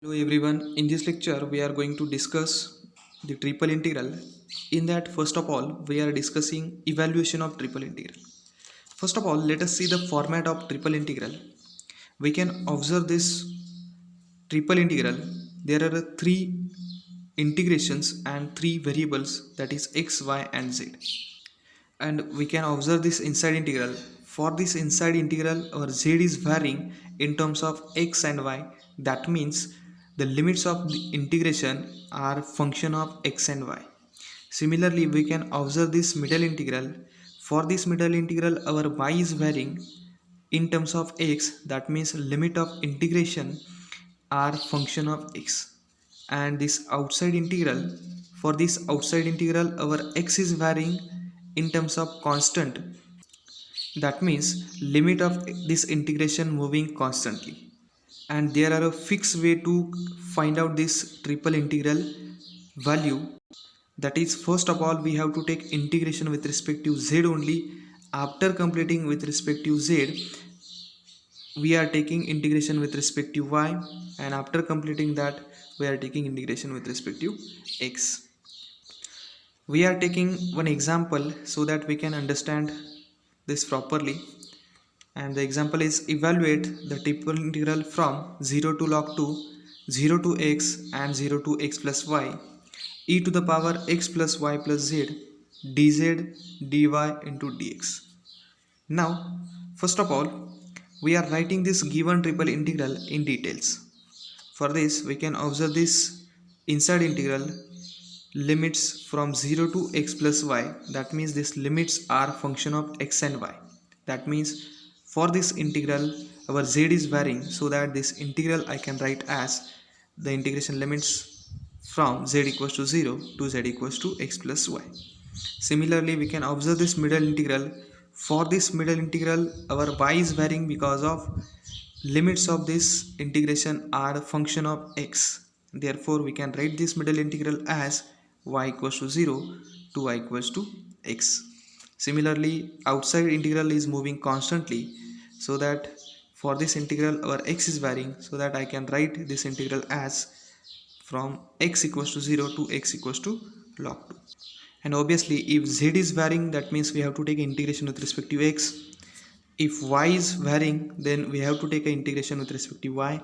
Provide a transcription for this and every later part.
Hello everyone, in this lecture we are going to discuss the triple integral. In that, first of all, we are discussing evaluation of triple integral. First of all, let us see the format of triple integral. We can observe this triple integral. There are three integrations and three variables, that is x, y and z. And we can observe this inside integral. For this inside integral, our z is varying in terms of x and y. That means the limits of the integration are function of x and y. Similarly, we can observe this middle integral. For this middle integral, our y is varying in terms of x. That means limit of integration are function of x. And this outside integral, for this outside integral, our x is varying in terms of constant. That means limit of this integration moving constantly. And there are a fixed way to find out this triple integral value. That is, first of all, we have to take integration with respect to z only. After completing with respect to z, we are taking integration with respect to y, and after completing that, we are taking integration with respect to x. We are taking one example so that we can understand this properly. And the example is, evaluate the triple integral from 0 to log 2, 0 to x and 0 to x plus y, e to the power x plus y plus z, dz dy into dx. Now, first of all, we are writing this given triple integral in details. For this, we can observe this inside integral limits from 0 to x plus y. That means these limits are function of x and y. That means for this integral, our z is varying, so that this integral I can write as the integration limits from z equals to 0 to z equals to x plus y. Similarly, we can observe this middle integral. For this middle integral, our y is varying because of limits of this integration are a function of x. Therefore, we can write this middle integral as y equals to 0 to y equals to x. Similarly, outside integral is moving constantly, so that for this integral our x is varying, so that I can write this integral as from x equals to 0 to x equals to log 2. And obviously, if z is varying, that means we have to take integration with respect to x. If y is varying, then we have to take an integration with respect to y.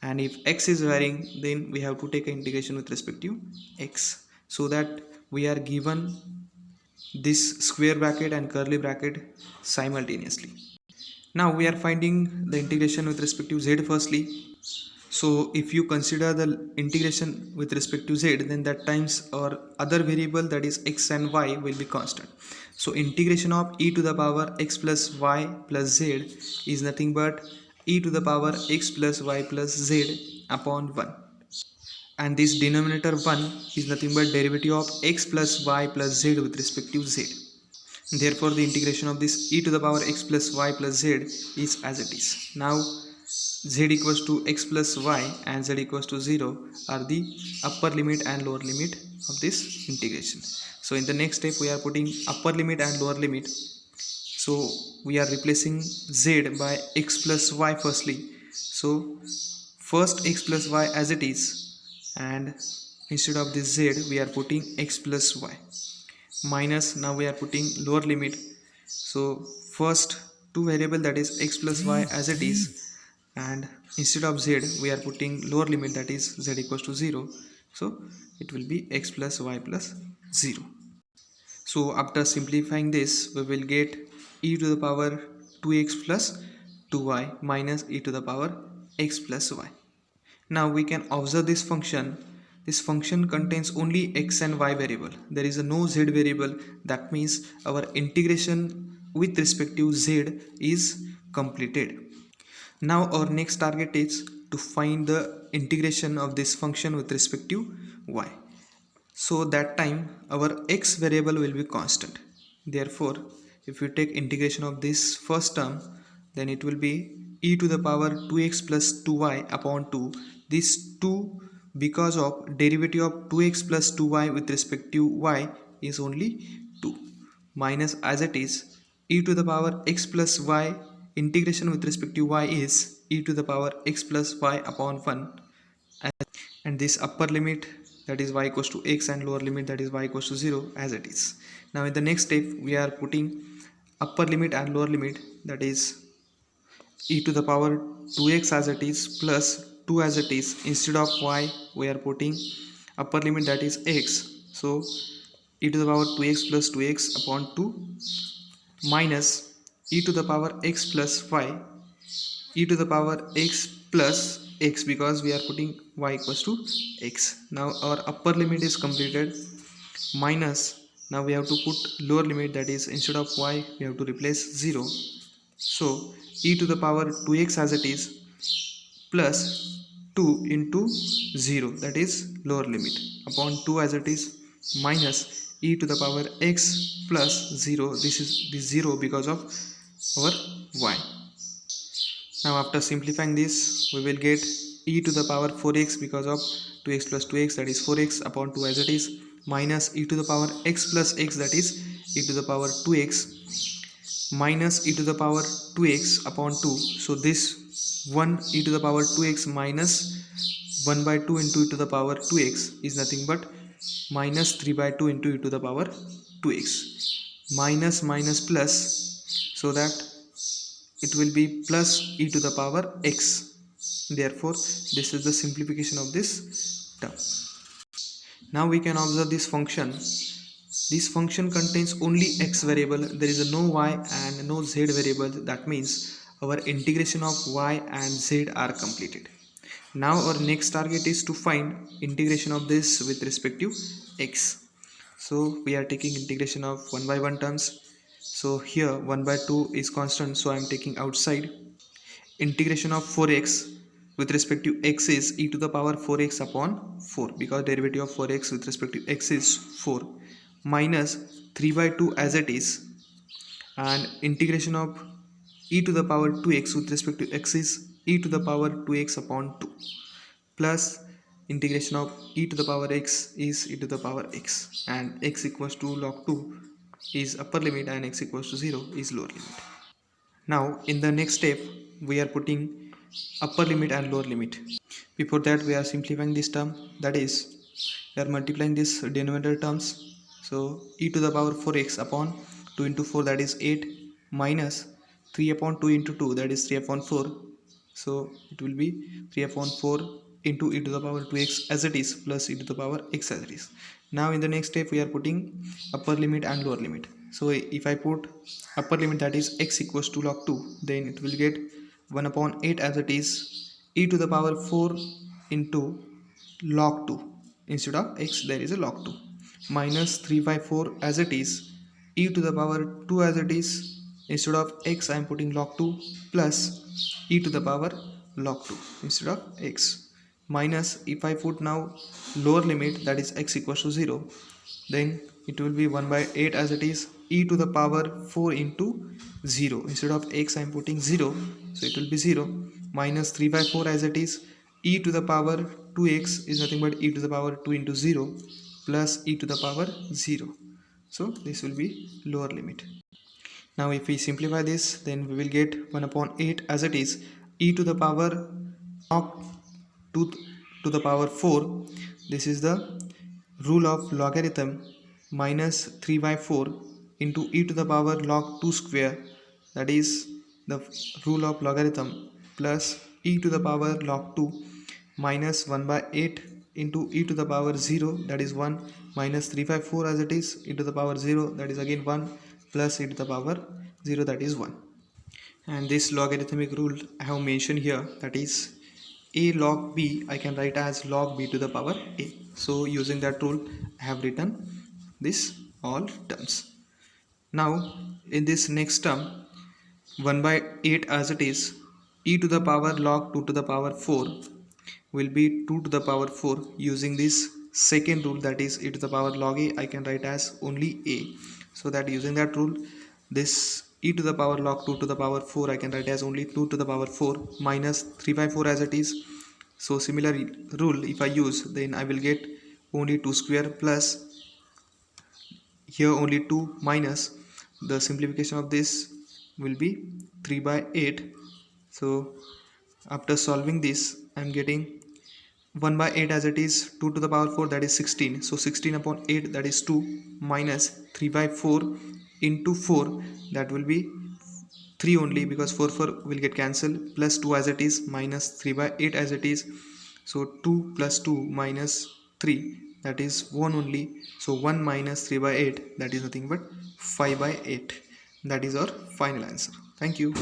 And if x is varying, then we have to take an integration with respect to x, so that we are given this square bracket and curly bracket simultaneously. Now we are finding the integration with respect to z firstly. So if you consider the integration with respect to z, then that times our other variable, that is x and y, will be constant. So integration of e to the power x plus y plus z is nothing but e to the power x plus y plus z upon 1. And this denominator 1 is nothing but derivative of x plus y plus z with respect to z. Therefore, the integration of this e to the power x plus y plus z is as it is. Now, z equals to x plus y and z equals to 0 are the upper limit and lower limit of this integration. So in the next step, we are putting upper limit and lower limit. So we are replacing z by x plus y firstly. So first x plus y as it is, and instead of this z we are putting x plus y minus, now we are putting lower limit. So first two variable, that is x plus y as it is, and instead of z we are putting lower limit, that is z equals to 0. So it will be x plus y plus 0. So after simplifying this, we will get e to the power 2x plus 2y minus e to the power x plus y. Now we can observe this function. This function contains only x and y variable. There is a no z variable. That means our integration with respect to z is completed. Now our next target is to find the integration of this function with respect to y. So that time our x variable will be constant. Therefore, if you take integration of this first term, then it will be e to the power 2x plus 2y upon 2. This 2, because of derivative of 2x plus 2y with respect to y, is only 2, minus as it is e to the power x plus y, integration with respect to y is e to the power x plus y upon 1, and this upper limit, that is y equals to x, and lower limit, that is y equals to 0, as it is. Now in the next step we are putting upper limit and lower limit, that is e to the power 2x as it is plus 2 as it is. Instead of y we are putting upper limit, that is x, so e to the power 2x plus 2x upon 2 minus e to the power x plus y, e to the power x plus x, because we are putting y equals to x. Now our upper limit is completed, minus now we have to put lower limit, that is instead of y we have to replace 0. So e to the power 2x as it is plus 2 into 0, that is lower limit, upon 2 as it is, minus e to the power x plus 0, this is the 0 because of our y. Now after simplifying this we will get e to the power 4x because of 2x plus 2x, that is 4x upon 2 as it is, minus e to the power x plus x, that is e to the power 2x, minus e to the power 2x upon 2. So this 1 e to the power 2x minus 1 by 2 into e to the power 2x is nothing but minus 3 by 2 into e to the power 2x, minus minus plus, so that it will be plus e to the power x. Therefore this is the simplification of this term. Now we can observe this function. This function contains only x variable, there is no y and no z variable. That means our integration of y and z are completed. Now our next target is to find integration of this with respect to x. So we are taking integration of 1 by 1 terms. So here 1 by 2 is constant, so I am taking outside. Integration of 4x with respect to x is e to the power 4x upon 4, because derivative of 4x with respect to x is 4, minus 3 by 2 as it is, and integration of e to the power 2x with respect to x is e to the power 2x upon 2, plus integration of e to the power x is e to the power x, and x equals to log 2 is upper limit and x equals to 0 is lower limit. Now in the next step we are putting upper limit and lower limit. Before that we are simplifying this term, that is we are multiplying this denominator terms. So e to the power 4x upon 2 into 4, that is 8, minus 3 upon 2 into 2, that is 3 upon 4. So it will be 3 upon 4 into e to the power 2x as it is plus e to the power x as it is. Now in the next step we are putting upper limit and lower limit. So if I put upper limit, that is x equals to log 2, then it will get 1 upon 8 as it is e to the power 4 into log 2, instead of x there is a log 2, minus 3 by 4 as it is e to the power 2 as it is, instead of x I am putting log 2, plus e to the power log 2 instead of x, minus if I put now lower limit, that is x equals to 0, then it will be 1 by 8 as it is e to the power 4 into 0, instead of x I am putting 0, so it will be 0, minus 3 by 4 as it is e to the power 2x is nothing but e to the power 2 into 0 plus e to the power 0. So this will be lower limit. Now if we simplify this, then we will get 1 upon 8 as it is e to the power log 2 to the power 4. This is the rule of logarithm, minus 3 by 4 into e to the power log 2 square, that is the rule of logarithm, plus e to the power log 2 minus 1 by 8 into e to the power 0, that is 1, minus 3 by 4 as it is e to the power 0, that is again 1, plus e to the power 0, that is 1. And this logarithmic rule I have mentioned here, that is a log b I can write as log b to the power a. So using that rule I have written this all terms. Now in this next term 1 by 8 as it is e to the power log 2 to the power 4 will be 2 to the power 4. Using this second rule, that is e to the power log a, I can write as only a. So that using that rule, this e to the power log 2 to the power 4 I can write as only 2 to the power 4 minus 3 by 4 as it is. So similar rule if I use, then I will get only 2 square plus here only 2 minus the simplification of this will be 3 by 8. So after solving this I am getting 1 by 8 as it is, 2 to the power 4, that is 16. So 16 upon 8, that is 2, minus 3 by 4 into 4, that will be 3 only, because 4 4 will get cancelled, plus 2 as it is, minus 3 by 8 as it is. So 2 plus 2 minus 3, that is 1 only. So 1 minus 3 by 8, that is nothing but 5 by 8. That is our final answer. Thank you.